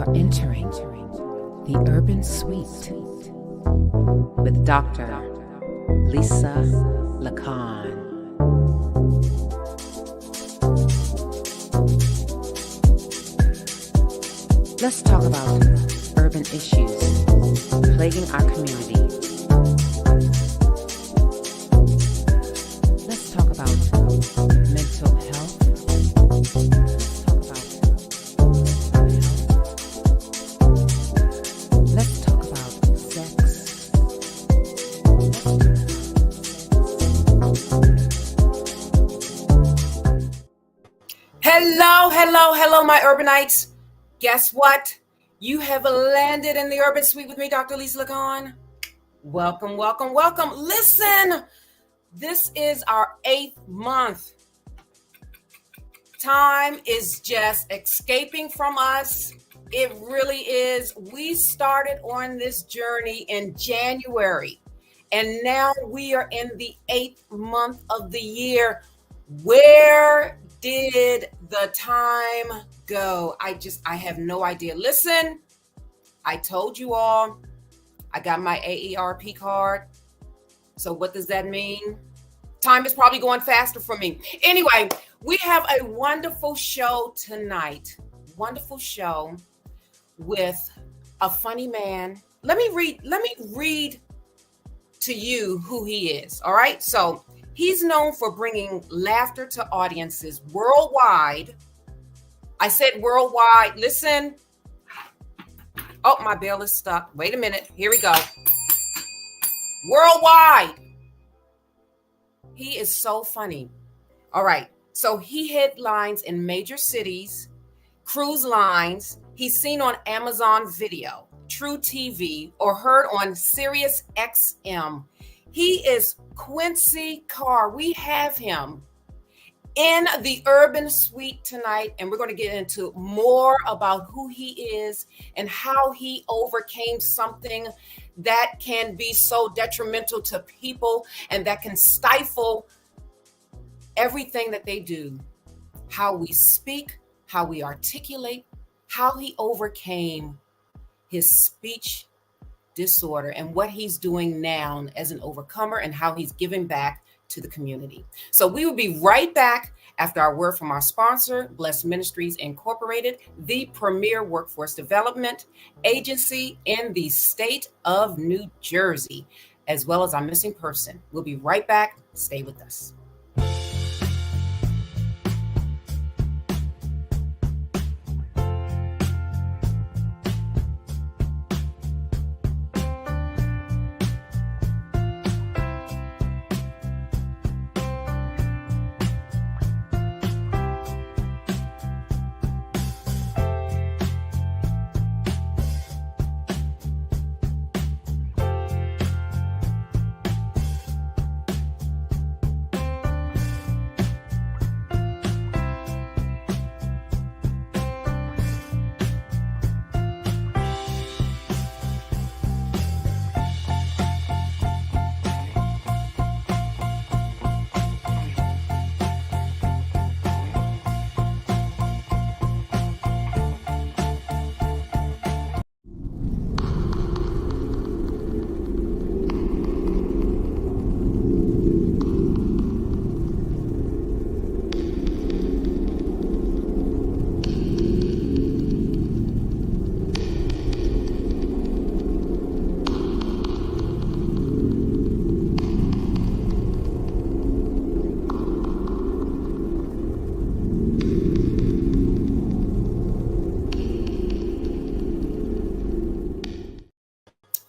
are entering the Urban Suite with Dr. Lisa LaCon. Let's talk about urban issues plaguing our community. Let's talk about mental health. Let's talk about sex. Hello, my urbanites. Guess what? You have landed in the Urban Suite with me, Dr. Lisa LaCon. Welcome. Listen, this is our 8th month. Time is just escaping from us. It really is. We started on this journey in January, and now we are in the 8th month of the year. Where did the time go? I have no idea. Listen, I told you all, I got my AARP card. So what does that mean? Time is probably going faster for me. Anyway, we have a wonderful show tonight. Wonderful show with a funny man. Let me read to you who he is. All right. So he's known for bringing laughter to audiences worldwide. I said worldwide. Listen. Oh, my bell is stuck. Wait a minute. Here we go. Worldwide. He is so funny. All right. So he headlines in major cities, cruise lines. He's seen on Amazon Video, True TV, or heard on Sirius XM. He is Quincy Carr. We have him in the Urban Suite tonight, and we're going to get into more about who he is and how he overcame something that can be so detrimental to people and that can stifle everything that they do. How we speak, how we articulate, how he overcame his speech disorder and what he's doing now as an overcomer and how he's giving back to the community. So we will be right back after our word from our sponsor, Blessed Ministries Incorporated, the premier workforce development agency in the state of New Jersey, as well as our missing person. We'll be right back. Stay with us.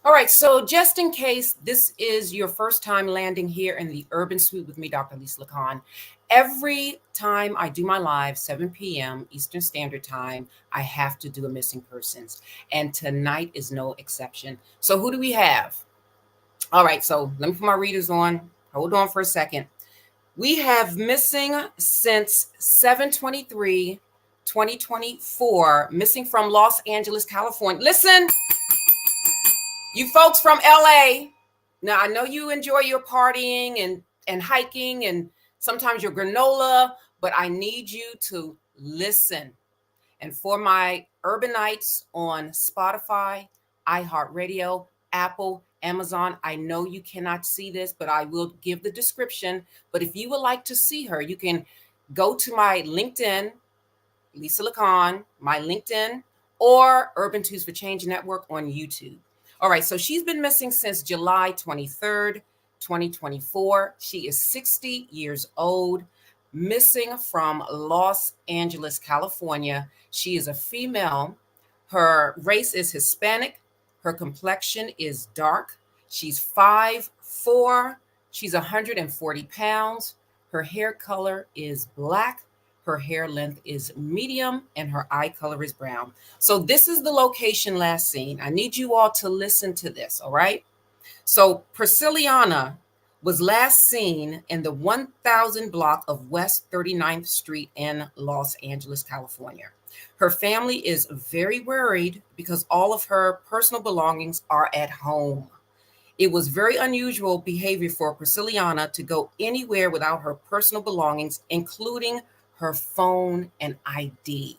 All right, so just in case this is your first time landing here in the Urban Suite with me, Dr. Lisa LaCon, every time I do my live, 7 p.m. Eastern Standard Time, I have to do a missing persons. And tonight is no exception. So who do we have? All right, so let me put my readers on. Hold on for a second. We have missing since 7/23/2024, missing from Los Angeles, California. Listen. You folks from LA, now I know you enjoy your partying and hiking and sometimes your granola, but I need you to listen. And for my urbanites on Spotify, iHeartRadio, Apple, Amazon, I know you cannot see this, but I will give the description. But if you would like to see her, you can go to my LinkedIn, Lisa LaCon, my LinkedIn, or Urban Tools for Change Network on YouTube. All right, so she's been missing since July 23rd, 2024. She is 60 years old, missing from Los Angeles, California. She is a female. Her race is Hispanic. Her complexion is dark. She's 5'4". She's 140 pounds. Her hair color is black. Her hair length is medium and her eye color is brown. So this is the location last seen. I need you all to listen to this, all right? So Priscilliana was last seen in the 1000 block of West 39th Street in Los Angeles, California. Her family is very worried because all of her personal belongings are at home. It was very unusual behavior for Priscilliana to go anywhere without her personal belongings, including her phone and ID.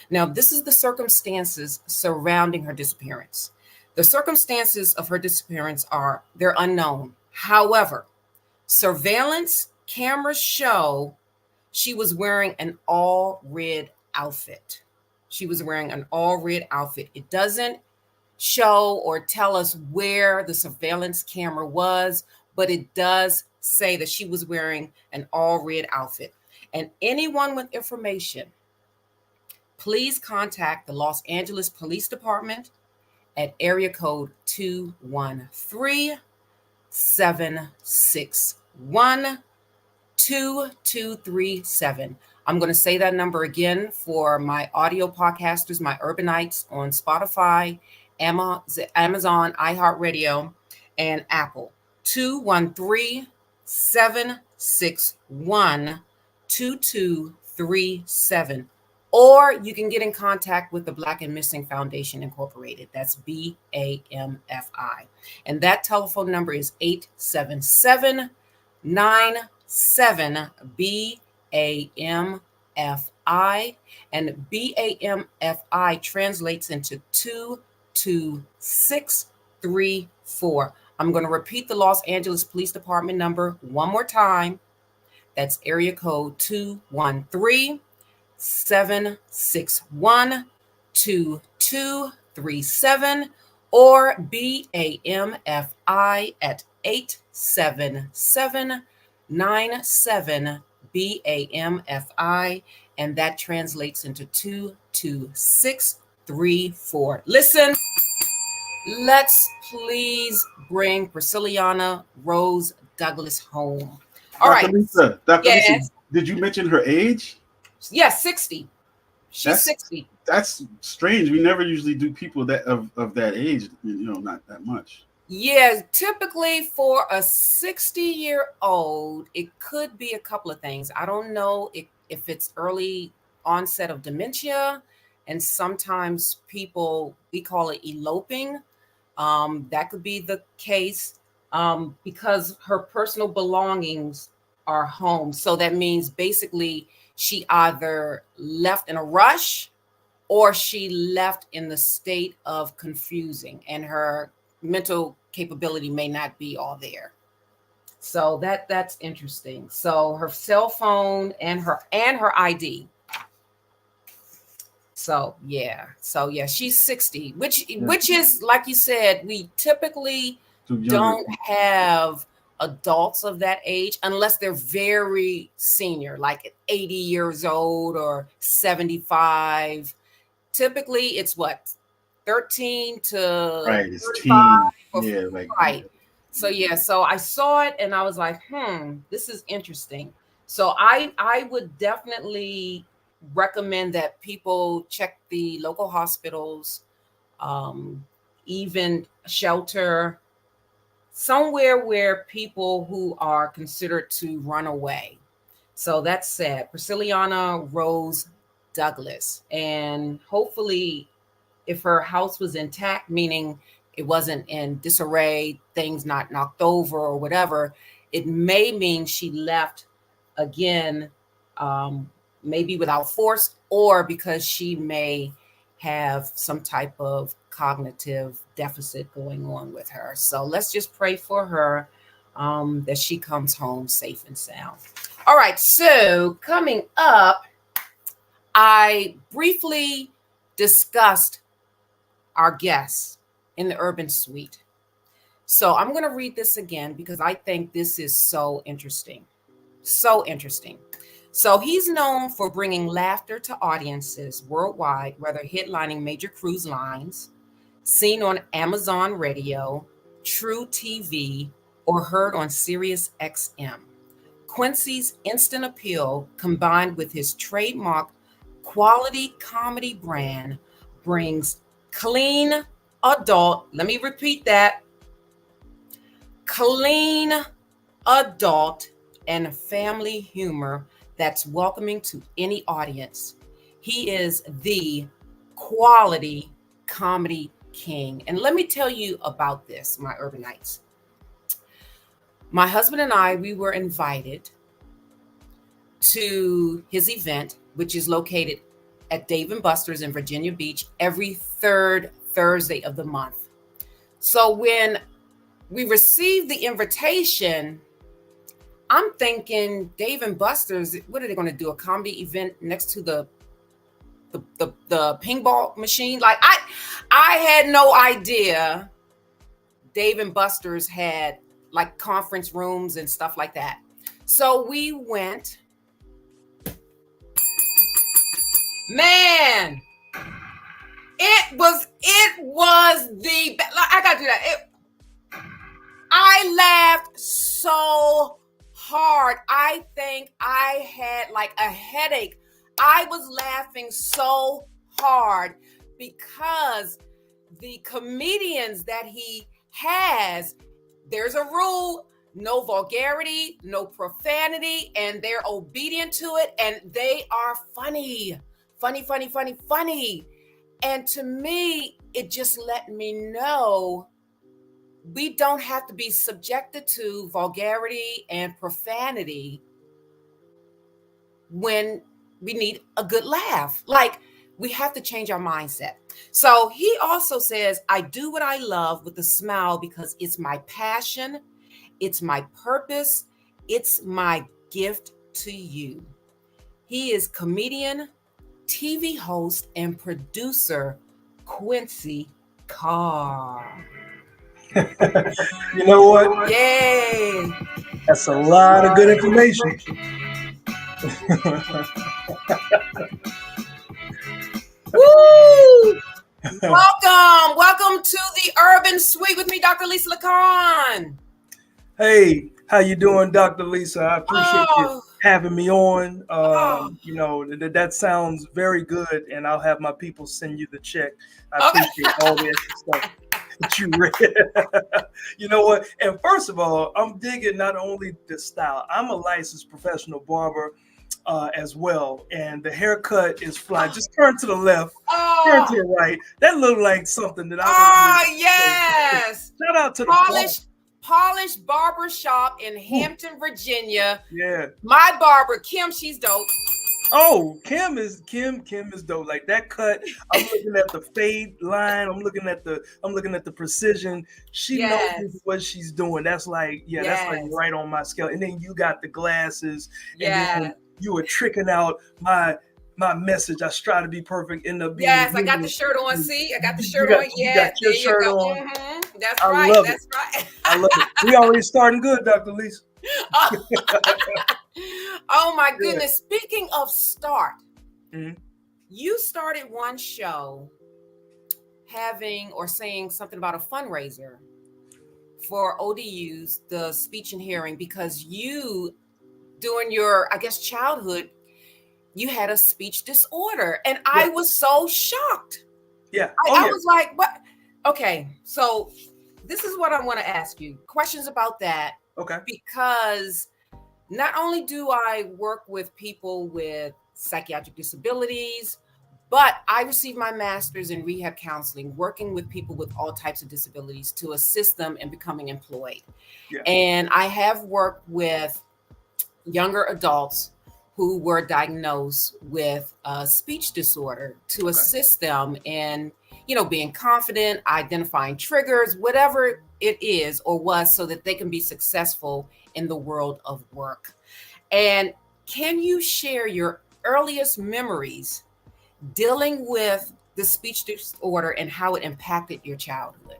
Now, this is the circumstances surrounding her disappearance. The circumstances of her disappearance they're unknown. However, surveillance cameras show she was wearing an all red outfit. She was wearing an all red outfit. It doesn't show or tell us where the surveillance camera was, but it does say that she was wearing an all red outfit. And anyone with information, please contact the Los Angeles Police Department at area code 213-761-2237. I'm going to say that number again for my audio podcasters, my urbanites on Spotify, Amazon, iHeartRadio, and Apple. 213-761-2237. Or you can get in contact with the Black and Missing Foundation Incorporated. That's BAMFI. And that telephone number is 877-97-BAMFI. And BAMFI translates into 22634. I'm going to repeat the Los Angeles Police Department number one more time. That's area code 213-761-2237 or BAMFI at 877-97-BAMFI, and that translates into 22634. Listen, let's please bring Priscilliana Rose Douglas home. All right. Lisa, Dr. Lisa, did you mention her age? Yes, 60. She's 60. That's strange. We never usually do people that of that age, not that much. Yeah, typically for a 60-year-old, it could be a couple of things. I don't know if it's early onset of dementia, and sometimes people, we call it eloping. That could be the case because her personal belongings are home. So that means basically she either left in a rush or she left in the state of confusing and her mental capability may not be all there. So that's interesting. So her cell phone and her ID. So yeah, she's 60, which is, like you said, we typically don't have adults of that age unless they're very senior, like 80 years old or 75. Typically it's what, 13 to right, it's 35. Yeah, right. So so I saw it and I was like, this is interesting. So I would definitely recommend that people check the local hospitals, even shelter, somewhere where people who are considered to run away. So that's sad. Priscilliana Rose Douglas. And hopefully if her house was intact, meaning it wasn't in disarray, things not knocked over or whatever, it may mean she left again maybe without force, or because she may have some type of cognitive deficit going on with her. So let's just pray for her, that she comes home safe and sound. All right, so coming up, I briefly discussed our guests in the Urban Suite. So I'm going to read this again because I think this is so interesting. So interesting. So he's known for bringing laughter to audiences worldwide, whether headlining major cruise lines, seen on Amazon Radio, True TV, or heard on Sirius XM. Quincy's instant appeal, combined with his trademark quality comedy brand, brings clean adult, let me repeat that, clean adult and family humor that's welcoming to any audience. He is the quality comedy king. And let me tell you about this, my urbanites. My husband and I, we were invited to his event, which is located at Dave & Buster's in Virginia Beach every third Thursday of the month. So when we received the invitation, I'm thinking Dave & Buster's, what are they going to do? A comedy event next to the ping ball machine? Like I had no idea Dave & Buster's had like conference rooms and stuff like that. So we went. Man, it was the, I gotta do that. I laughed so hard. I think I had like a headache. I was laughing so hard because the comedians that he has, there's a rule: no vulgarity, no profanity, and they're obedient to it, and they are funny. Funny. And to me, it just let me know we don't have to be subjected to vulgarity and profanity when we need a good laugh. Like, we have to change our mindset. So he also says, I do what I love with a smile because it's my passion, it's my purpose, it's my gift to you. He is comedian, TV host, and producer Quincy Carr. You know what? Yay! That's a lot of good information. Woo! Welcome to the Urban Suite with me, Dr. Lisa LaCon. Hey, how you doing, Dr. Lisa? I appreciate you having me on. You know, that sounds very good, and I'll have my people send you the check. I appreciate all the extra stuff that you read. You know what? And first of all, I'm digging not only the style. I'm a licensed professional barber as well, and the haircut is fly. Just turn to the left, turn to the right. That looked like something that I would. Yes! Shout out to the Polished Barber Shop in Hampton, Virginia. Yeah. My barber, Kim, she's dope. Oh, Kim is dope. Like that cut, I'm looking at the fade line. I'm looking at the precision. She knows what she's doing. That's like, that's like right on my scale. And then you got the glasses. And then you were tricking out my message. I strive to be perfect. In the I got the shirt on. See, I got the shirt on. You got your shirt on. Mm-hmm. That's right. That's right. I love it. We already starting good, Dr. Lisa. Oh my goodness. Speaking of start, you started one show having or saying something about a fundraiser for ODUs, the speech and hearing, because you, during your, I guess, childhood, you had a speech disorder. And I was so shocked. Yeah. I was like, what? Okay. So this is what I want to ask you. Questions about that. Okay. Because not only do I work with people with psychiatric disabilities, but I received my master's in rehab counseling, working with people with all types of disabilities to assist them in becoming employed. Yeah. And I have worked with younger adults who were diagnosed with a speech disorder to assist them in, being confident, identifying triggers, whatever it is or was, so that they can be successful in the world of work. And can you share your earliest memories dealing with the speech disorder and how it impacted your childhood?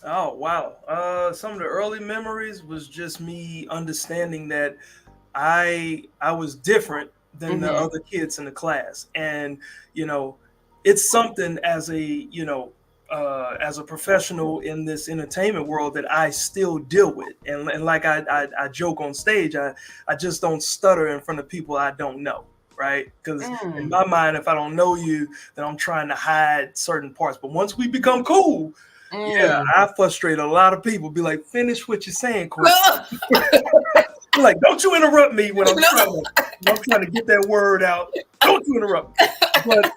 Oh, wow. Some of the early memories was just me understanding that I was different than the other kids in the class. And, it's something as a professional in this entertainment world that I still deal with. And like I joke on stage, I just don't stutter in front of people I don't know. Right? Because in my mind, if I don't know you, then I'm trying to hide certain parts. But once we become cool, yeah, I frustrate a lot of people. Be like, finish what you're saying, Quincy. Like, don't you interrupt me when I'm trying to get that word out. Don't you interrupt me. But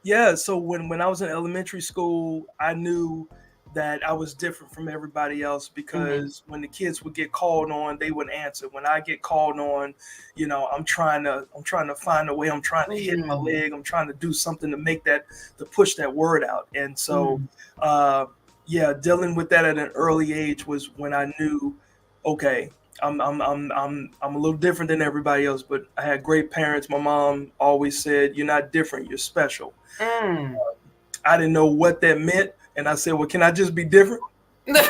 yeah, so when I was in elementary school, I knew that I was different from everybody else because when the kids would get called on, they wouldn't answer. When I get called on, I'm trying to find a way. I'm trying to hit my leg. I'm trying to do something to push that word out. And so, yeah, dealing with that at an early age was when I knew, okay, I'm a little different than everybody else, but I had great parents. My mom always said, "You're not different. You're special." I didn't know what that meant. And I said, well, can I just be different? Can I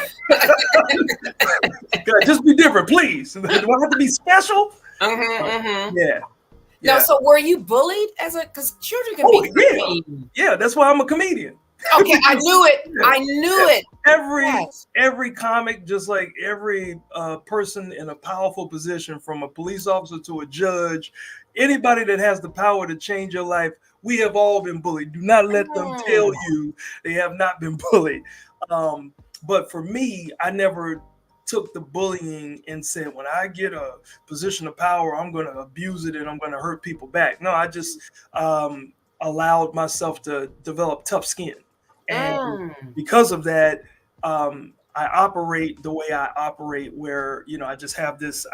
just be different, please? Do I have to be special? Yeah. Now, so were you bullied because children can be bullied? Yeah, that's why I'm a comedian. Okay, I knew it. I knew it. Every comic, just like every person in a powerful position, from a police officer to a judge, anybody that has the power to change your life, we have all been bullied. Do not let them tell you they have not been bullied. But for me, I never took the bullying and said, when I get a position of power, I'm going to abuse it and I'm going to hurt people back. No, I just allowed myself to develop tough skin. And because of that, I operate the way I operate, where I just have this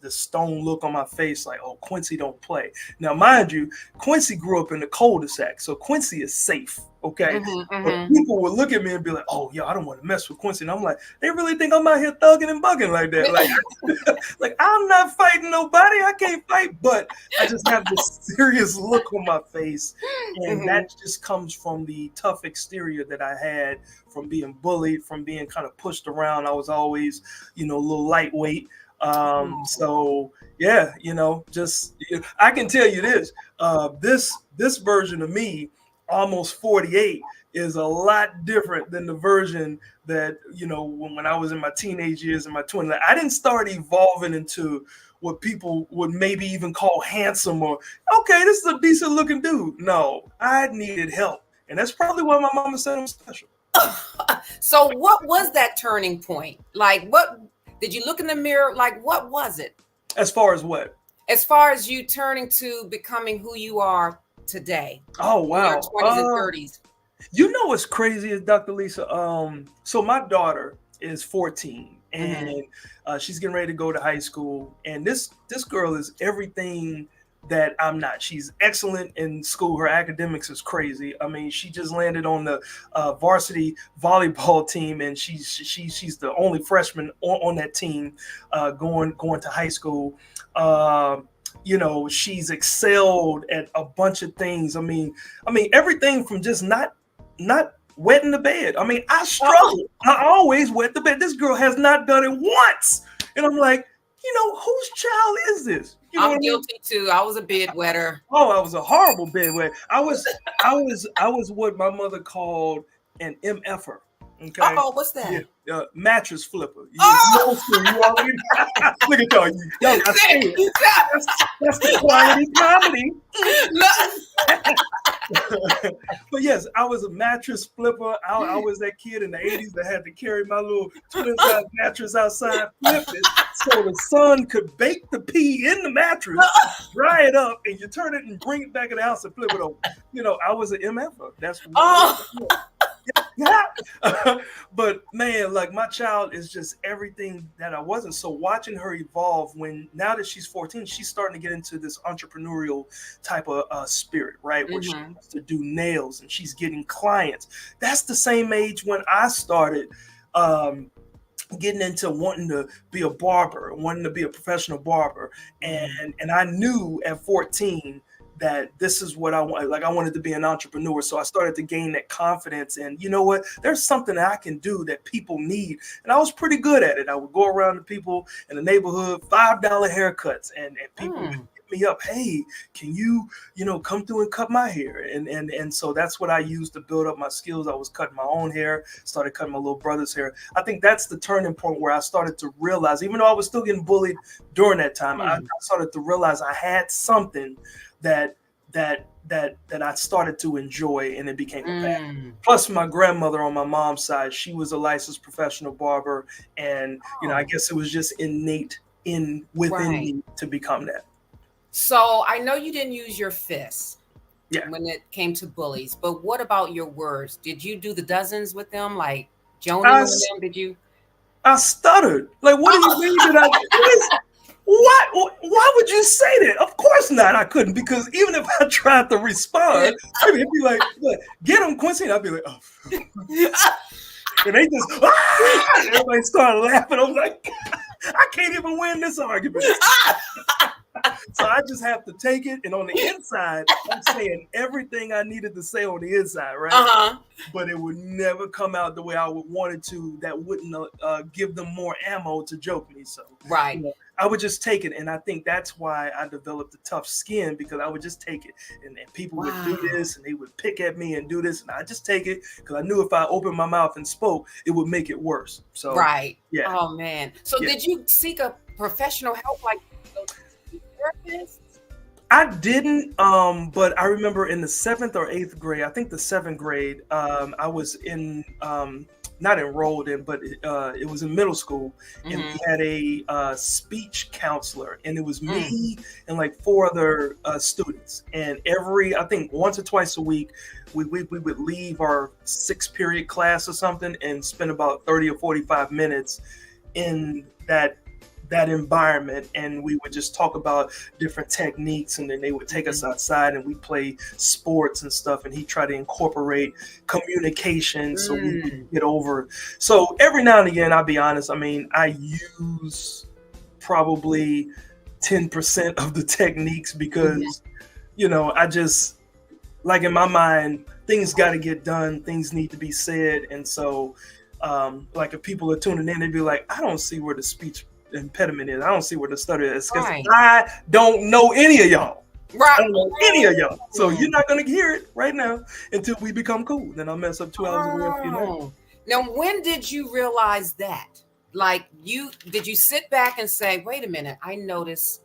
stone look on my face, like, oh, Quincy don't play. Now, mind you, Quincy grew up in the cul-de-sac, so Quincy is safe. Okay, but people would look at me and be like, "Oh, yeah, I don't want to mess with Quincy." And I'm like, they really think I'm out here thugging and bugging like that. Like I'm not fighting nobody. I can't fight, but I just have this serious look on my face, and that just comes from the tough exterior that I had from being bullied, from being kind of pushed around. I was always, a little lightweight. So yeah, I can tell you this. This version of me, almost 48, is a lot different than the version that when I was in my teenage years and my 20s. I didn't start evolving into what people would maybe even call handsome, or okay, this is a decent looking dude. No, I needed help, and that's probably why my mama said I'm special. So what was that turning point? Like, what did you look in the mirror? Like, what was it? As far as what? As far as you turning to becoming who you are today. Oh, wow. In your 20s and 30s. You know what's crazy is, Dr. Lisa, so my daughter is 14 and she's getting ready to go to high school, and this girl is everything that I'm not. She's excellent in school. Her academics is crazy. I mean, she just landed on the varsity volleyball team, and she's the only freshman on that team going to high school. She's excelled at a bunch of things. I mean, everything from just not wetting the bed. I mean, I struggle. I always wet the bed. This girl has not done it once. And I'm like, whose child is this? I'm guilty too. I was a bedwetter. Oh, I was a horrible bedwetter. I was what my mother called an MFer. Okay. What's that? Yeah, mattress flipper. Look at y'all. That's the quality comedy. But yes, I was a mattress flipper. I was that kid in the 80s that had to carry my little twin size mattress outside, flip it, so the sun could bake the pee in the mattress, dry it up, and you turn it and bring it back in the house and flip it over. I was an MFer. That's what But man, like my child is just everything that I wasn't. So watching her evolve now that she's 14, she's starting to get into this entrepreneurial type of spirit, right? Where she wants to do nails and she's getting clients. That's the same age when I started getting into wanting to be a barber, wanting to be a professional barber. And I knew at 14 that this is what I want. Like I wanted to be an entrepreneur. So I started to gain that confidence. And you know what? There's something that I can do that people need. And I was pretty good at it. I would go around to people in the neighborhood, $5 haircuts, and people would hit me up. Hey, can you come through and cut my hair? And so that's what I used to build up my skills. I was cutting my own hair, started cutting my little brother's hair. I think that's the turning point where I started to realize, even though I was still getting bullied during that time, I started to realize I had something that I started to enjoy, and it became a passion. Plus, my grandmother on my mom's side, she was a licensed professional barber, and I guess it was just innate within me to become that. So I know you didn't use your fists when it came to bullies, but what about your words? Did you do the dozens with them, like Joni with them? Did you? I stuttered. Like, what do you mean that I? What? Why would you say that? Of course not. I couldn't, because even if I tried to respond, it'd be like, "Get him, Quincy," and I'd be like, "Oh," and they just everybody started laughing. I'm like, I can't even win this argument. So I just have to take it, and on the inside, I'm saying everything I needed to say on the inside, right? But it would never come out the way I would want it to. That wouldn't give them more ammo to joke me. So I would just take it, and I think that's why I developed a tough skin, because I would just take it, and people would do this, and they would pick at me and do this, and I just take it because I knew if I opened my mouth and spoke, it would make it worse. So Oh man. So did you seek a professional help, like therapist? I didn't, but I remember in the 7th or 8th grade, I think the 7th grade, I was in, not enrolled in, but it was in middle school, and we had a speech counselor, and it was me and like 4 other students. And I think once or twice a week, we would leave our 6-period class or something and spend about 30 or 45 minutes in that environment, and we would just talk about different techniques, and then they would take us outside and we play sports and stuff, and he tried to incorporate communication so we would get over. So every now and again, I'll be honest, I mean, I use probably 10% of the techniques because I just, like, in my mind, things got to get done, things need to be said. And so like if people are tuning in, they'd be like, I don't see where the speech impediment is. I don't see where the stutter is, because I don't know any of y'all. I don't know any of y'all. So you're not going to hear it right now until we become cool. Then I'll mess up 2 hours away. Now, when did you realize that? Like, did you sit back and say, wait a minute, I notice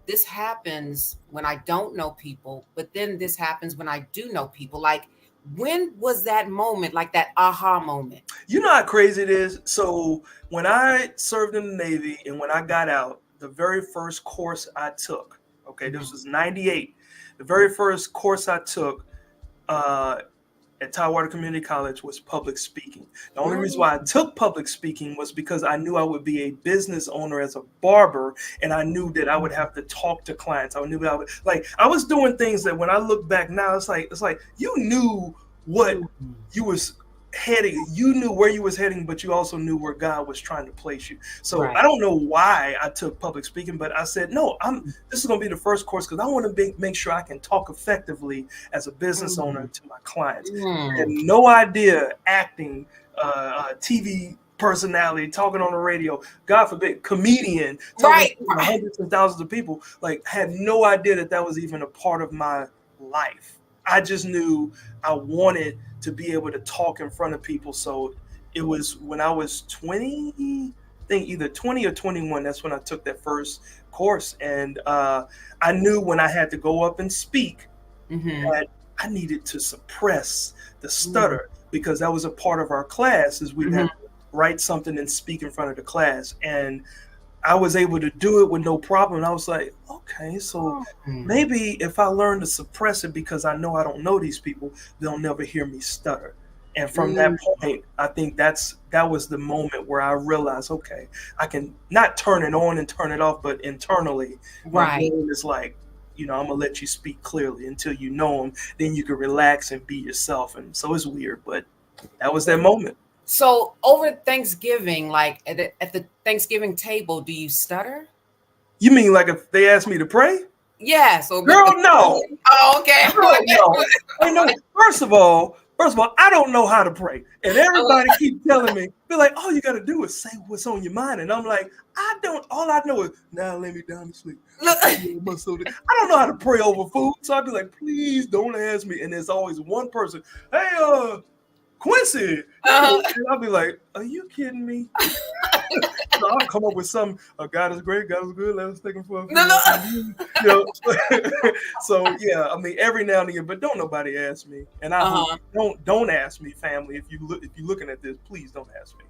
this happens when I don't know people, but then this happens when I do know people? Like, when was that moment, like that aha moment? You know how crazy it is? So when I served in the Navy and when I got out, the very first course I took, this was 98. The very first course I took at Tidewater Community College was public speaking. The only reason why I took public speaking was because I knew I would be a business owner as a barber, and I knew that I would have to talk to clients. I knew that I was doing things that when I look back now, it's like you knew what you was heading. You knew where you was heading, but you also knew where God was trying to place you. So I don't know why I took public speaking, but I said, no, this is going to be the first course because I want to make sure I can talk effectively as a business owner to my clients. I had no idea acting, TV personality, talking on the radio, God forbid, comedian, talking to hundreds and thousands of people. Like, had no idea that was even a part of my life. I just knew I wanted to be able to talk in front of people. So it was when I was 20, I think either 20 or 21, that's when I took that first course. And I knew when I had to go up and speak that I needed to suppress the stutter because that was a part of our class, is we had to write something and speak in front of the class. And I was able to do it with no problem. And I was like, okay, so maybe if I learn to suppress it because I know I don't know these people, they'll never hear me stutter. And from that point, I think that was the moment where I realized, okay, I can not turn it on and turn it off, but internally, my brain is like, I'm gonna let you speak clearly until you know them. Then you can relax and be yourself. And so it's weird, but that was that moment. So over Thanksgiving, like at the Thanksgiving table, do you stutter? You mean like if they asked me to pray? Yeah. So girl, no. Oh, okay. Girl, no. I know. First of all, I don't know how to pray, and everybody keep telling me, they're like, "All you got to do is say what's on your mind," and I'm like, I don't. All I know is now lay me down to sleep. I don't know how to pray over food, so I'd be like, "Please don't ask me." And there's always one person, "Hey, Quincy," and I'll be like, "Are you kidding me?" So I'll come up with some. God is great, God is good. Let us take him for a few. So yeah, I mean, every now and again, but don't nobody ask me, and I don't ask me, family. If you're looking at this, please don't ask me.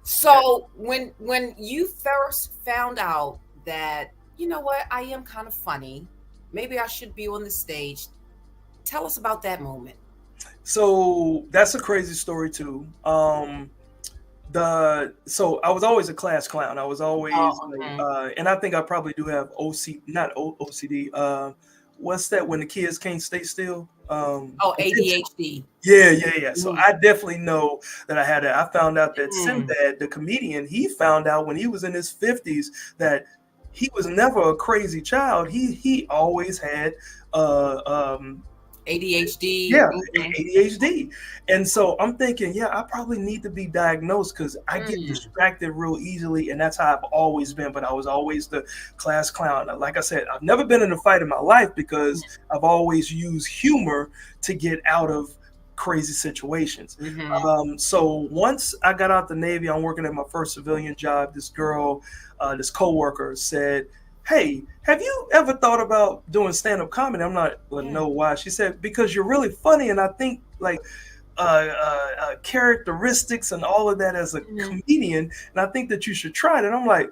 So when you first found out that, you know what, I am kind of funny, maybe I should be on the stage. Tell us about that moment. So that's a crazy story too. So I was always a class clown. I was always and I think I probably do have OCD. What's that when the kids can't stay still? ADHD. Yeah. So I definitely know that I had it. I found out that Sinbad, the comedian, he found out when he was in his 50s that he was never a crazy child. He always had ADHD. Yeah, ADHD. And so I'm thinking, I probably need to be diagnosed because I get distracted real easily. And that's how I've always been. But I was always the class clown. Like I said, I've never been in a fight in my life because I've always used humor to get out of crazy situations. So once I got out the Navy, I'm working at my first civilian job. This girl, this coworker said, "Hey, have you ever thought about doing stand-up comedy?" I'm not no, why? She said, "Because you're really funny, and I think like characteristics and all of that as a comedian, and I think that you should try it." And I'm like,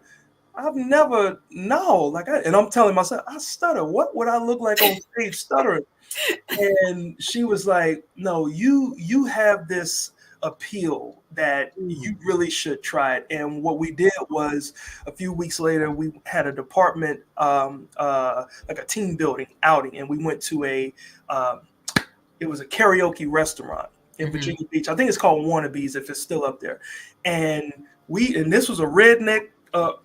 I've never and I'm telling myself, I stutter. What would I look like on stage stuttering? And she was like, "No, you have this appeal that you really should try it." And what we did was a few weeks later, we had a department, like a team building outing, and we went to it was a karaoke restaurant in Virginia Beach. I think it's called Wannabes if it's still up there. And this was a redneck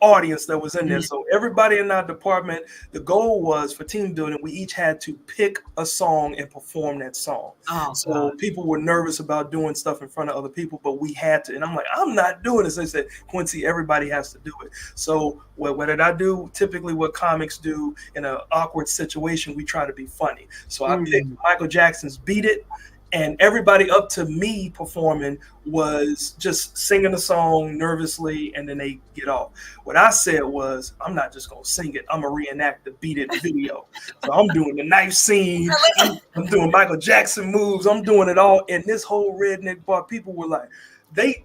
audience that was in there. So everybody in our department, the goal was for team building, we each had to pick a song and perform that song. So people were nervous about doing stuff in front of other people, but we had to. And I'm like, I'm not doing this. They said, "Quincy, everybody has to do it." So what did I do? Typically what comics do in an awkward situation, we try to be funny. So I picked Michael Jackson's "Beat It." And everybody up to me performing was just singing a song nervously, and then they get off. What I said was, I'm not just going to sing it. I'm going to reenact the "Beat It" video. So I'm doing the knife scene. I'm doing Michael Jackson moves. I'm doing it all. And this whole redneck bar, people were like, they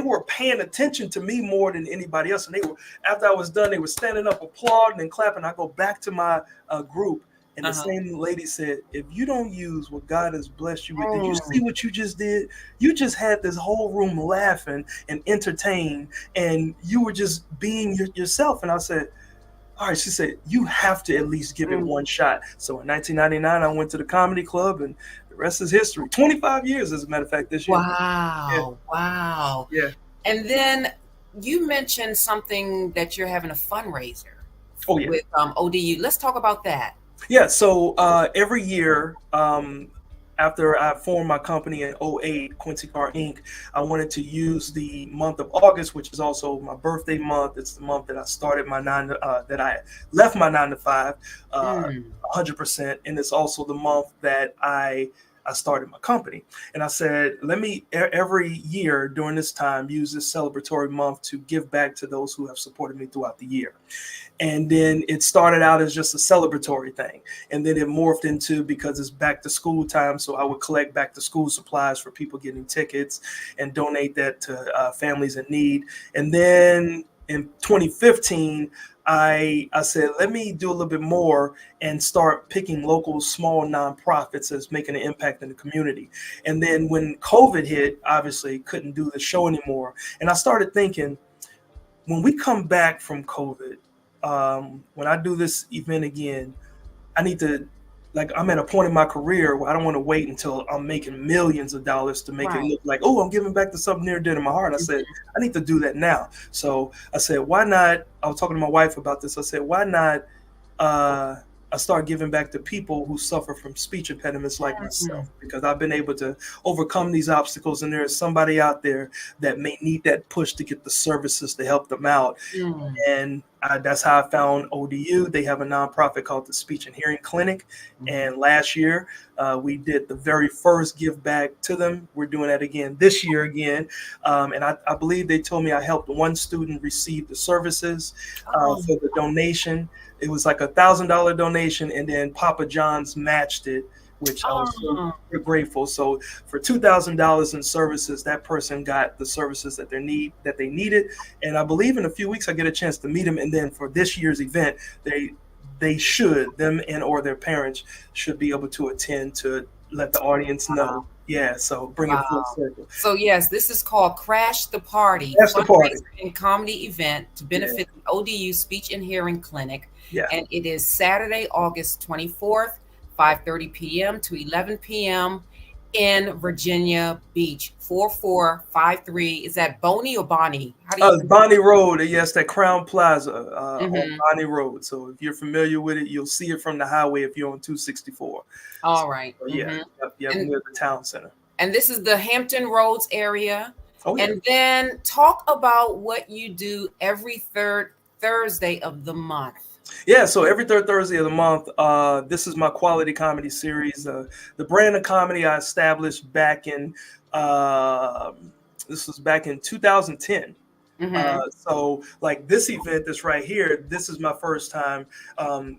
were paying attention to me more than anybody else. And after I was done, they were standing up, applauding and clapping. I go back to my group. And the same lady said, "If you don't use what God has blessed you with, did you see what you just did? You just had this whole room laughing and entertained, and you were just being yourself." And I said, "All right." She said, "You have to at least give it one shot." So in 1999, I went to the comedy club, and the rest is history. 25 years, as a matter of fact, this year. Wow. Yeah. And then you mentioned something that you're having a fundraiser with ODU. Let's talk about that. Yeah, so every year after I formed my company in 2008, Quincy Carr Inc., I wanted to use the month of August, which is also my birthday month. It's the month that I started that I left my 9 to 5 100%, and it's also the month that I started my company. And I said, let me every year during this time use this celebratory month to give back to those who have supported me throughout the year. And then it started out as just a celebratory thing. And then it morphed into, because it's back to school time, so I would collect back to school supplies for people getting tickets and donate that to families in need. And then in 2015, I said, let me do a little bit more and start picking local small nonprofits as making an impact in the community. And then when COVID hit, obviously couldn't do the show anymore. And I started thinking, when we come back from COVID, when I do this event again, I need to, like, I'm at a point in my career where I don't want to wait until I'm making millions of dollars to make it look like, oh, I'm giving back to something near and dear to my heart. I said, I need to do that now. So I said, why not? I was talking to my wife about this. I said, why not I start giving back to people who suffer from speech impediments like myself, because I've been able to overcome these obstacles, and there is somebody out there that may need that push to get the services to help them out. And that's how I found ODU. They have a nonprofit called the Speech and Hearing Clinic. And last year, we did the very first give back to them. We're doing that again this year again. And I believe they told me I helped one student receive the services for the donation. It was like $1,000 donation, and then Papa John's matched it, which I was so grateful. So for $2,000 in services, that person got the services that they needed. And I believe in a few weeks I get a chance to meet them. And then for this year's event, them and or their parents should be able to attend to let the audience know. Yeah, so bring it full circle. So yes, this is called Crash the Party. Crash the Party and comedy event to benefit the ODU Speech and Hearing Clinic. Yeah. And it is Saturday, August 24th, 5:30 p.m. to 11 p.m. in Virginia Beach, 4453. Is that Boney or Bonnie? How do you Bonnie Road. Yes, that Crown Plaza on Bonnie Road. So if you're familiar with it, you'll see it from the highway if you're on 264. All right. So, near the town center. And this is the Hampton Roads area. Oh, yeah. And then talk about what you do every third Thursday of the month. Yeah, so every third Thursday of the month, this is my quality comedy series. The brand of comedy I established back in, this was back in 2010. So like this event that's right here, this is my first time,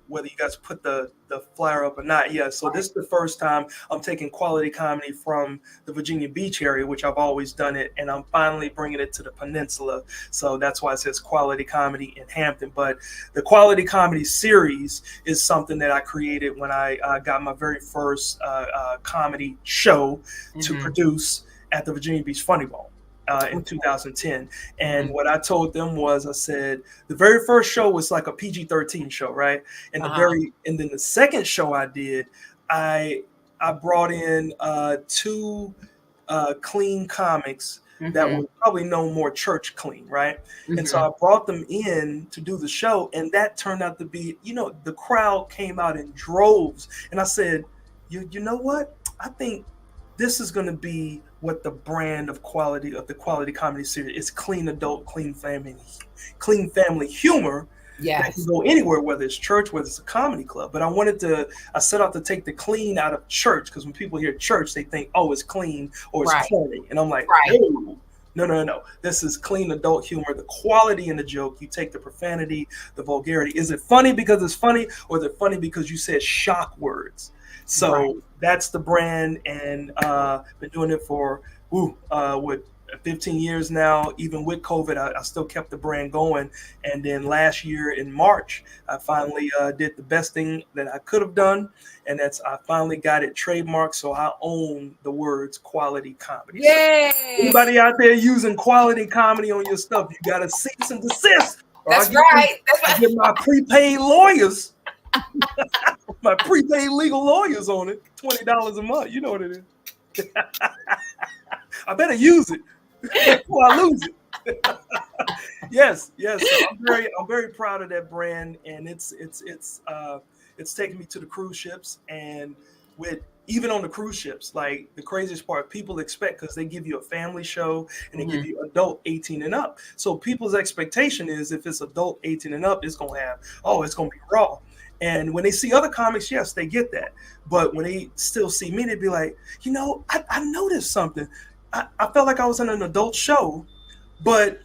whether you guys put the flyer up or not. Yeah, so this is the first time I'm taking quality comedy from the Virginia Beach area, which I've always done it, and I'm finally bringing it to the peninsula. So that's why it says quality comedy in Hampton. But the quality comedy series is something that I created when I got my very first comedy show to produce at the Virginia Beach Funny Bone. In 2010. And what I told them was, I said, the very first show was like a PG-13 show, right? And and then the second show I did, I brought in two clean comics that were probably no more church clean, right? And so I brought them in to do the show, and that turned out to be, the crowd came out in droves. And I said, you know what? I think this is going to be what the brand of the quality comedy series is: clean adult, clean family humor. That can go anywhere, whether it's church, whether it's a comedy club. But I set out to take the clean out of church, because when people hear church, they think, oh, it's clean or it's corny. And I'm like, no. This is clean adult humor, the quality in the joke. You take the profanity, the vulgarity. Is it funny because it's funny, or is it funny because you said shock words? So that's the brand, and been doing it for 15 years now. Even with COVID, I still kept the brand going. And then last year in March, I finally did the best thing that I could have done, and that's I finally got it trademarked, so I own the words quality comedy. Yay! So anybody out there using quality comedy on your stuff, you got to cease and desist. That's right. I get my prepaid lawyers. My prepaid legal lawyers on it, $20 a month. You know what it is. I better use it before I lose it. Yes. So I'm very proud of that brand, and it's taken me to the cruise ships, and even on the cruise ships, like the craziest part, people expect, because they give you a family show and they give you adult 18 and up. So people's expectation is, if it's adult 18 and up, it's gonna be raw. And when they see other comics, yes, they get that. But when they still see me, they'd be like, I noticed something. I felt like I was in an adult show, but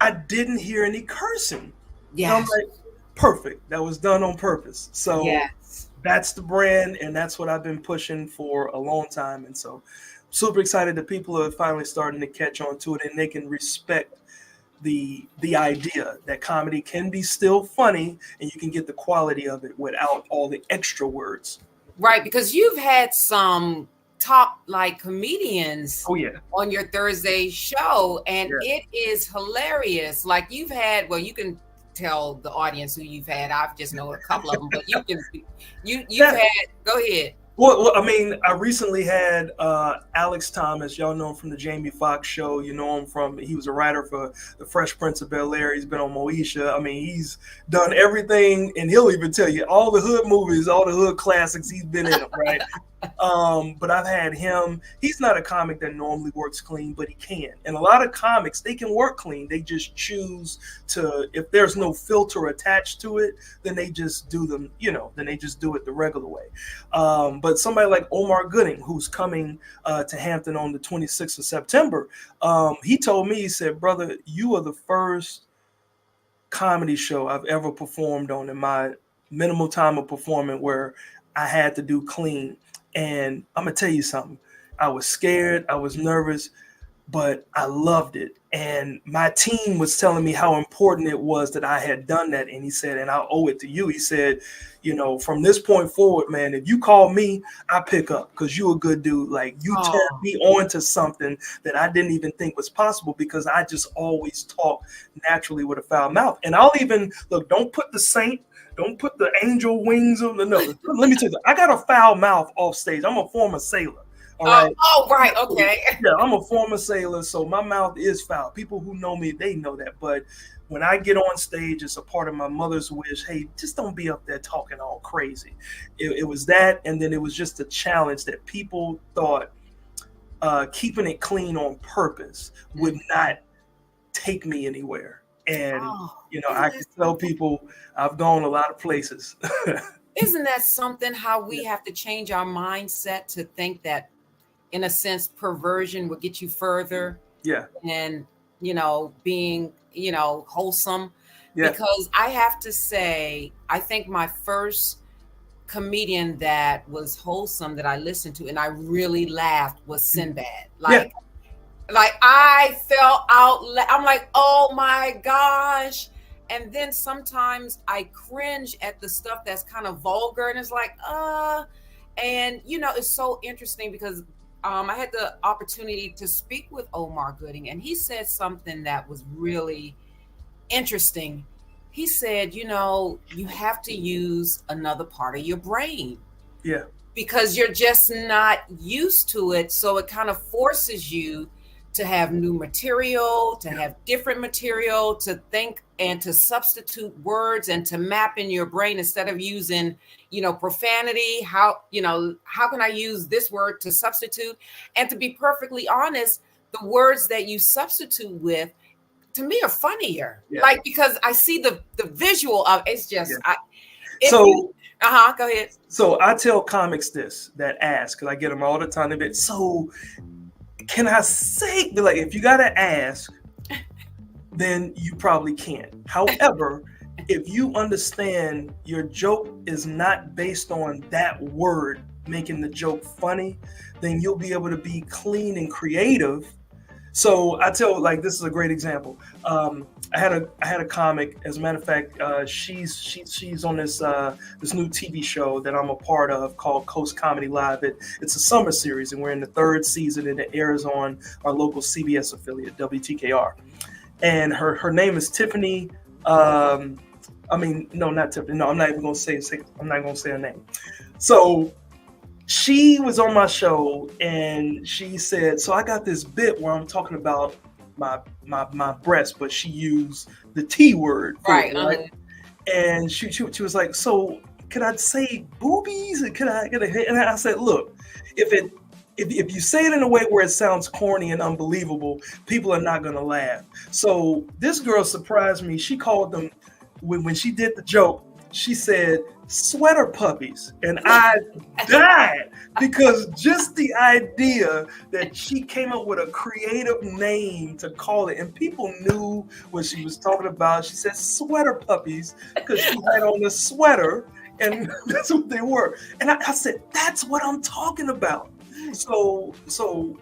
I didn't hear any cursing. Yeah. I'm like, perfect. That was done on purpose. So that's the brand, and that's what I've been pushing for a long time. And so super excited that people are finally starting to catch on to it, and they can respect the idea that comedy can be still funny and you can get the quality of it without all the extra words. Right, because you've had some top like comedians Oh yeah. on your Thursday show, and Yeah. it is hilarious. Like you've had, well, you can tell the audience who you've had. I've just know a couple of them, but you've had. Go ahead. Well, I mean, I recently had Alex Thomas. Y'all know him from the Jamie Foxx show. You know him from, he was a writer for The Fresh Prince of Bel-Air. He's been on Moesha. I mean, he's done everything, and he'll even tell you all the hood movies, all the hood classics, he's been in them, right? But I've had him. He's not a comic that normally works clean, but he can. And a lot of comics, they can work clean. They just choose to, if there's no filter attached to it, then they just do them, then they just do it the regular way. But somebody like Omar Gooding, who's coming to Hampton on the 26th of September, he told me, he said, brother, you are the first comedy show I've ever performed on in my minimal time of performing where I had to do clean. And I'm going to tell you something. I was scared. I was nervous, but I loved it. And my team was telling me how important it was that I had done that. And he said, and I owe it to you. He said, from this point forward, man, if you call me, I pick up because you're a good dude. Like you turned me on to something that I didn't even think was possible because I just always talk naturally with a foul mouth. And I'll even, look, don't put the saint, don't put the angel wings on the nose. Let me tell you, I got a foul mouth off stage. I'm a former sailor. All right. Oh, right. Okay. Yeah, I'm a former sailor, so my mouth is foul. People who know me, they know that. But when I get on stage, it's a part of my mother's wish. Hey, just don't be up there talking all crazy. It was that, and then it was just a challenge that people thought keeping it clean on purpose would not take me anywhere. And, I can tell people I've gone a lot of places. Isn't that something, how we have to change our mindset to think that, in a sense, perversion will get you further? Yeah. And, being, wholesome. Yeah. Because I have to say, I think my first comedian that was wholesome that I listened to and I really laughed was Sinbad. Like I fell out. I'm like, oh my gosh. And then sometimes I cringe at the stuff that's kind of vulgar and it's like, and it's so interesting because I had the opportunity to speak with Omar Gooding and he said something that was really interesting. He said, you have to use another part of your brain. Yeah. Because you're just not used to it. So it kind of forces you to have new material, to have different material, to think and to substitute words and to map in your brain instead of using, profanity. How can I use this word to substitute? And to be perfectly honest, the words that you substitute with, to me, are funnier. Yeah. Like, because I see the visual of it's just, go ahead. So I tell comics this, that ask, because I get them all the time. So can I say, like, if you got to ask, then you probably can't. However, if you understand your joke is not based on that word making the joke funny, then you'll be able to be clean and creative. So I tell, like, this is a great example. I had a comic, as a matter of fact, she's on this new TV show that I'm a part of called Coast Comedy Live. It's a summer series, and we're in the third season, and it airs on our local CBS affiliate, WTKR. And her name is Tiffany. No, not Tiffany. No, I'm not even gonna say her name. So she was on my show and she said, so I got this bit where I'm talking about my breast, but she used the T word. Right. And she was like, so could I say boobies? And I said, look, if you say it in a way where it sounds corny and unbelievable, people are not going to laugh. So this girl surprised me. She called them, when she did the joke, she said, sweater puppies. And I died because just the idea that she came up with a creative name to call it, and people knew what she was talking about. She said sweater puppies because she had on a sweater, and that's what they were. And I said, that's what I'm talking about. So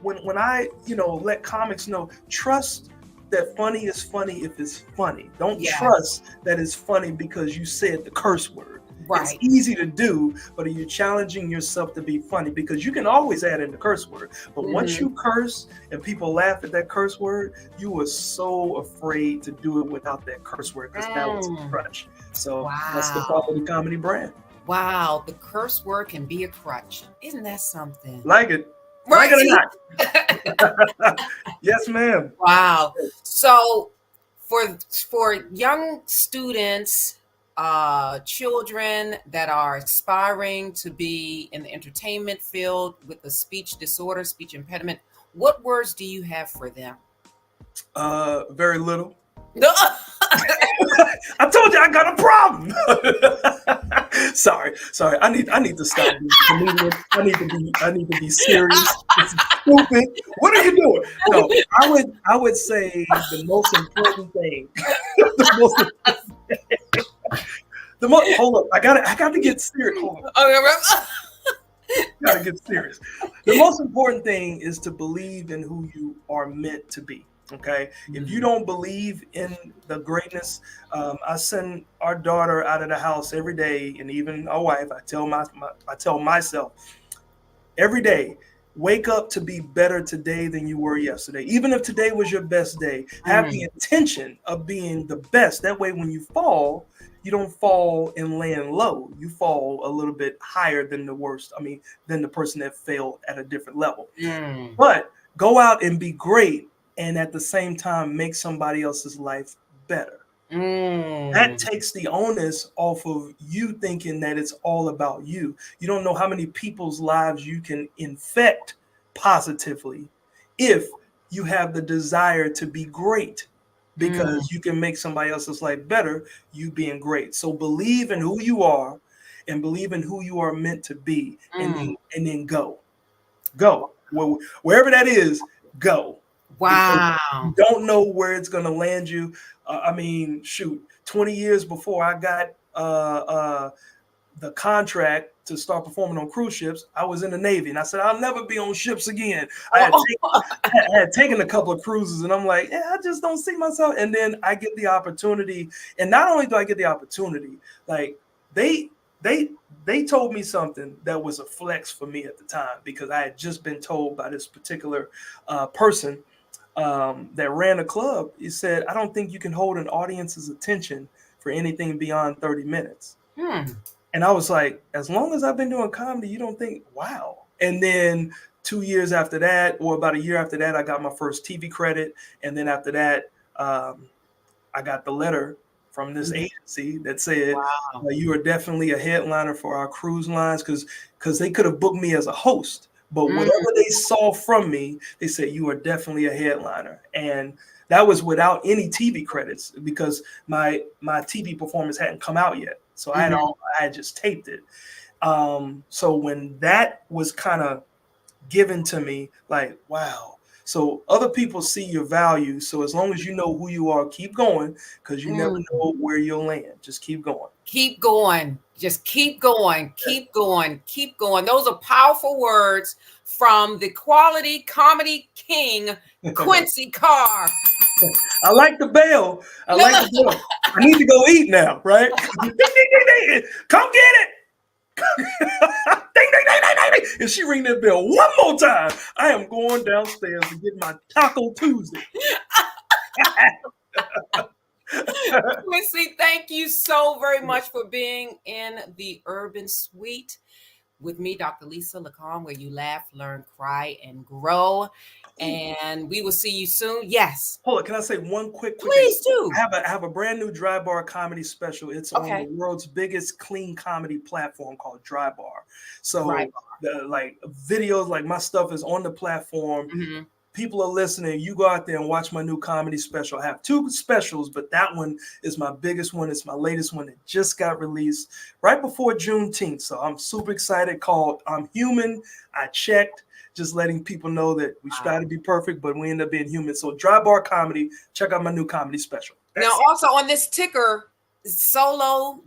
when I let comics know, trust that funny is funny if it's funny. Don't Yes. trust that it's funny because you said the curse word. Right. It's easy to do, but are you challenging yourself to be funny? Because you can always add in the curse word. But once you curse and people laugh at that curse word, you are so afraid to do it without that curse word because now it's a crutch. So that's the quality comedy brand. Wow, the curse word can be a crutch. Isn't that something? Like it. Right. Like it or not. Yes, ma'am. Wow. So for young students, children that are aspiring to be in the entertainment field with a speech disorder, speech impediment, what words do you have for them? Very little. I told you I got a problem. Sorry. I need to stop being comedian. I need to be serious. It's stupid. What are you doing? No, I would say the most important thing. Hold up. I got to get serious. Hold on. Gotta get serious. The most important thing is to believe in who you are meant to be. Okay. If you don't believe in the greatness, I send our daughter out of the house every day, and even our wife. I tell myself every day, wake up to be better today than you were yesterday. Even if today was your best day, have the intention of being the best. That way, when you fall, you don't fall and land low. You fall a little bit higher than the worst. Than the person that failed at a different level. But go out and be great. And at the same time, make somebody else's life better. That takes the onus off of you thinking that it's all about you. You don't know how many people's lives you can infect positively if you have the desire to be great, because you can make somebody else's life better, you being great. So believe in who you are and believe in who you are meant to be, and then go. Wherever that is, go. Wow. You don't know where it's going to land you. 20 years before I got the contract to start performing on cruise ships, I was in the Navy, and I said, I'll never be on ships again. I had taken a couple of cruises, and I'm like, I just don't see myself. And then I get the opportunity. And not only do I get the opportunity, like they told me something that was a flex for me at the time, because I had just been told by this particular person that ran a club. He said, I don't think you can hold an audience's attention for anything beyond 30 minutes. And I was like, as long as I've been doing comedy, you don't think, wow. And then 2 years after that, or about a year after that, I got my first TV credit. And then after that, I got the letter from this agency that said, you are definitely a headliner for our cruise lines, because they could have booked me as a host. But whatever they saw from me, they said, you are definitely a headliner. And that was without any TV credits, because my TV performance hadn't come out yet. So I had just taped it. So when that was kind of given to me, like, wow. So other people see your value. So as long as you know who you are, keep going, because you never know where you'll land. Just keep going. Keep going. Just keep going. Keep going. Keep going. Those are powerful words from the quality comedy king, Quincy Carr. I like the bell. I need to go eat now, right? Come get it. Ding, ding, ding, ding, ding. If she ring that bell one more time, I am going downstairs to get my Taco Tuesday. Quincy, thank you so very much for being in the Urban Suite with me, Dr. Lisa LaCon, where you laugh, learn, cry, and grow. And we will see you soon. Yes. Hold on, can I say one quick Please do. I have a brand new Dry Bar comedy special. It's on the world's biggest clean comedy platform called Dry Bar. So like videos, like my stuff is on the platform. People are listening. You go out there and watch my new comedy special. I have 2 specials, but that one is my biggest one. It's my latest one. It just got released right before Juneteenth. So I'm super excited, called I'm Human. I checked, just letting people know that we try to be perfect, but we end up being human. So Dry Bar Comedy, check out my new comedy special. Also on this ticker, solo.to,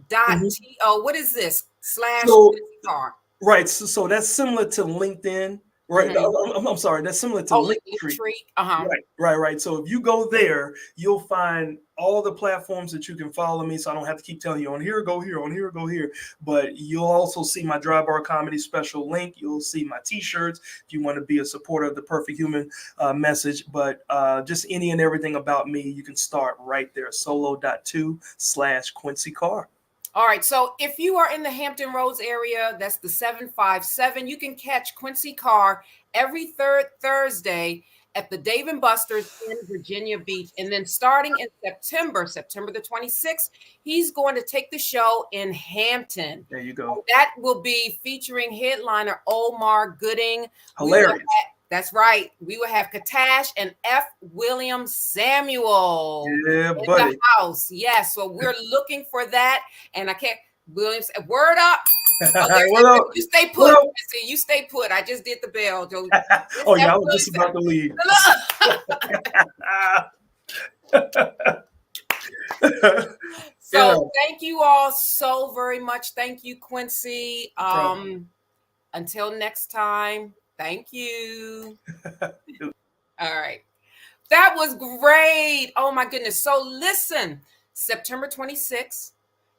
what is this? /Quincy Carr. Right. So that's similar to LinkedIn. Right. I'm sorry. That's similar to Linktree. Uh-huh. Right. So if you go there, you'll find all the platforms that you can follow me. So I don't have to keep telling you on here, go here, on here, go here. But you'll also see my Dry Bar Comedy special link. You'll see my t-shirts if you want to be a supporter of the Perfect Human message. But just any and everything about me, you can start right there. Solo.2/Quincy Carr. All right. So if you are in the Hampton Roads area, that's the 757, you can catch Quincy Carr every third Thursday at the Dave & Buster's in Virginia Beach. And then starting in September the 26th, he's going to take the show in Hampton. There you go. That will be featuring headliner Omar Gooding. Hilarious. That's right. We will have Katash and F. William Samuel in the house. Yes. So we're looking for that. And I can't, Williams, word up. You stay put. See, you stay put. I just did the bell. Oh, yeah. I was just about to leave. So thank you all so very much. Thank you, Quincy. Until next time. Thank you. All right. That was great. Oh, my goodness. So listen, September 26th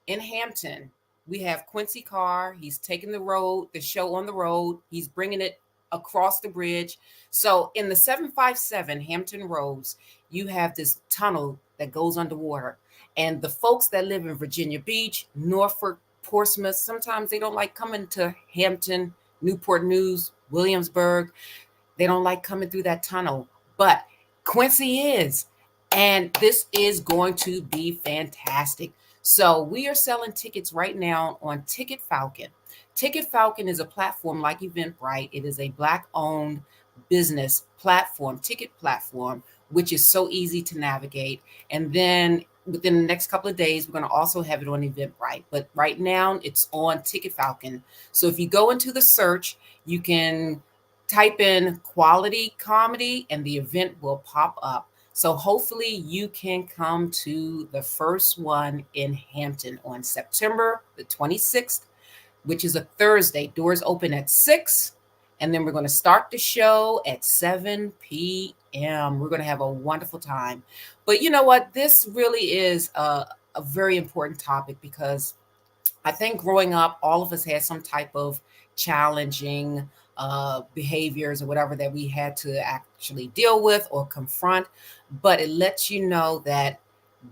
in Hampton, we have Quincy Carr. He's taking the show on the road. He's bringing it across the bridge. So in the 757 Hampton Roads, you have this tunnel that goes underwater. And the folks that live in Virginia Beach, Norfolk, Portsmouth, sometimes they don't like coming to Hampton, Newport News, Williamsburg. They don't like coming through that tunnel, but Quincy is, and this is going to be fantastic. So we are selling tickets right now on Ticket Falcon. Ticket Falcon is a platform like Eventbrite. It is a Black-owned business platform, ticket platform, which is so easy to navigate. And then within the next couple of days, we're going to also have it on Eventbrite. But right now, it's on Ticket Falcon. So if you go into the search, you can type in quality comedy and the event will pop up. So hopefully you can come to the first one in Hampton on September the 26th, which is a Thursday. Doors open at 6. And then we're going to start the show at 7 p.m. We're going to have a wonderful time. But you know what? This really is a very important topic because I think growing up, all of us had some type of challenging behaviors or whatever that we had to actually deal with or confront. But it lets you know that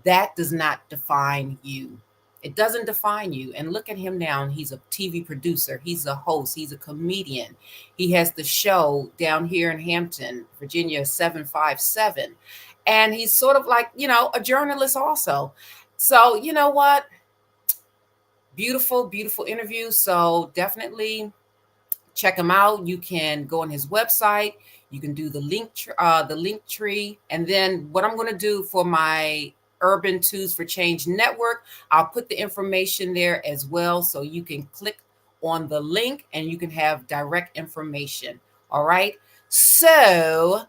that does not define you. It doesn't define you. And look at him now. He's a TV producer. He's a host. He's a comedian. He has the show down here in Hampton, Virginia, 757. And he's sort of like, a journalist also. So, you know what? Beautiful, beautiful interview. So definitely check him out. You can go on his website. You can do the link tree. And then what I'm going to do for my Urban Twos for Change Network, I'll put the information there as well. So you can click on the link and you can have direct information. All right. So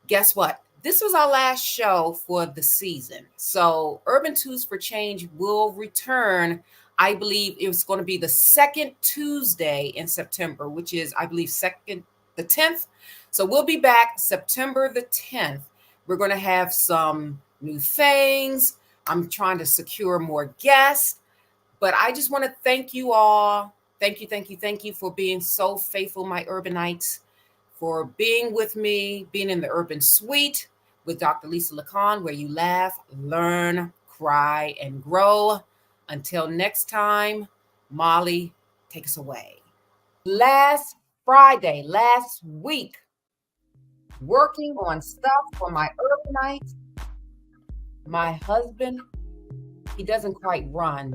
guess what? This was our last show for the season. So Urban Twos for Change will return. I believe it was going to be the second Tuesday in September, which is, I believe, the 10th. So we'll be back September the 10th. We're going to have some new things. I'm trying to secure more guests, but I just want to thank you all. Thank you for being so faithful, my Urbanites, for being with me, being in the Urban Suite with Dr. Lisa LaCon, where you laugh, learn, cry, and grow. Until next time, Molly, take us away. Last week, working on stuff for my Urbanites, my husband, he doesn't quite run,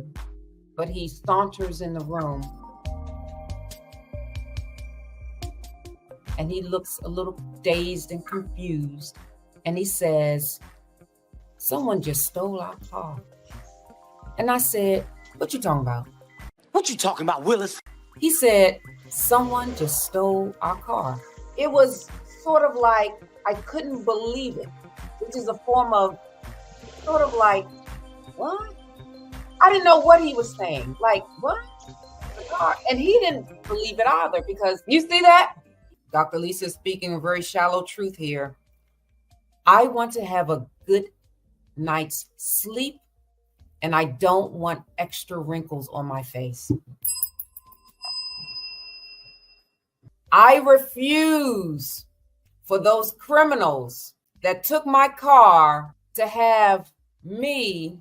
but he saunters in the room. And he looks a little dazed and confused. And he says, someone just stole our car. And I said, what you talking about? What you talking about, Willis? He said, someone just stole our car. It was sort of like, I couldn't believe it, which is a form of sort of like, what? I didn't know what he was saying. Like, what? The car. And he didn't believe it either because you see that? Dr. Lisa is speaking a very shallow truth here. I want to have a good night's sleep, and I don't want extra wrinkles on my face. I refuse for those criminals that took my car to have me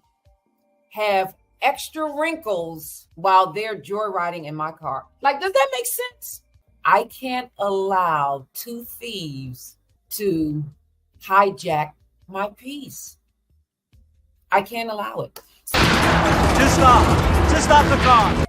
have extra wrinkles while they're joyriding in my car. Like, does that make sense? I can't allow two thieves to hijack my peace. I can't allow it. Just stop the car.